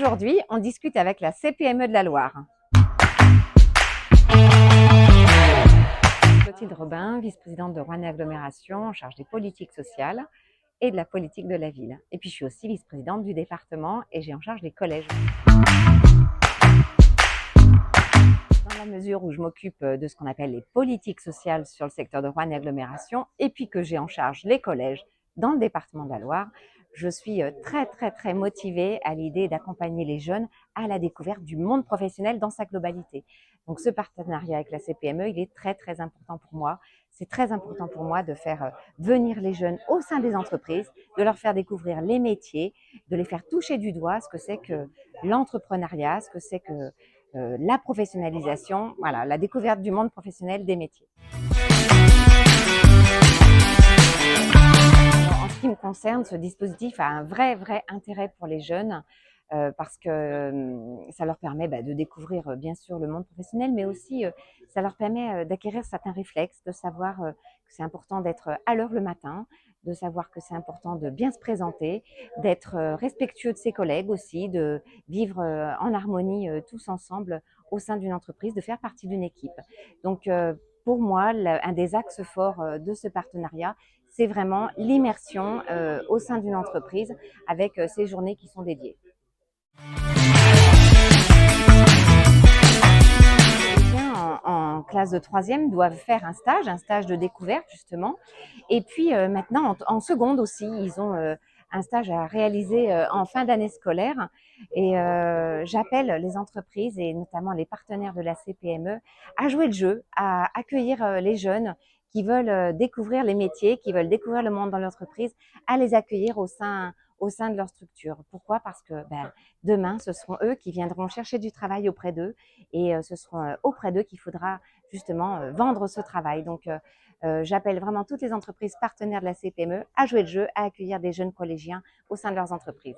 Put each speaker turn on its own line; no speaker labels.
Aujourd'hui, on discute avec la CPME de la Loire. Clotilde Robin, vice-présidente de Rouennais Agglomération, en charge des politiques sociales et de la politique de la ville. Et puis je suis aussi vice-présidente du département et j'ai en charge les collèges. Dans la mesure où je m'occupe de ce qu'on appelle les politiques sociales sur le secteur de Rouennais Agglomération et puis que j'ai en charge les collèges dans le département de la Loire, je suis très motivée à l'idée d'accompagner les jeunes à la découverte du monde professionnel dans sa globalité. Donc ce partenariat avec la CPME, il est très important pour moi. C'est très important pour moi de faire venir les jeunes au sein des entreprises, de leur faire découvrir les métiers, de les faire toucher du doigt ce que c'est que l'entrepreneuriat, ce que c'est que la professionnalisation, voilà, la découverte du monde professionnel des métiers. En ce qui me concerne, ce dispositif a un vrai intérêt pour les jeunes parce que ça leur permet de découvrir bien sûr le monde professionnel, mais aussi ça leur permet d'acquérir certains réflexes, de savoir que c'est important d'être à l'heure le matin, de savoir que c'est important de bien se présenter, d'être respectueux de ses collègues aussi, de vivre en harmonie tous ensemble au sein d'une entreprise, de faire partie d'une équipe. Donc pour moi, un des axes forts de ce partenariat, c'est vraiment l'immersion au sein d'une entreprise avec ces journées qui sont dédiées. En classe de 3e doivent faire un stage de découverte justement. Et puis maintenant, en seconde aussi, ils ont un stage à réaliser en fin d'année scolaire. Et j'appelle les entreprises et notamment les partenaires de la CPME à jouer le jeu, à accueillir les jeunes qui veulent découvrir les métiers, qui veulent découvrir le monde dans l'entreprise, à les accueillir au sein de leur structure. Pourquoi? Parce que demain, ce seront eux qui viendront chercher du travail auprès d'eux et ce seront auprès d'eux qu'il faudra justement vendre ce travail. Donc, j'appelle vraiment toutes les entreprises partenaires de la CPME à jouer le jeu, à accueillir des jeunes collégiens au sein de leurs entreprises.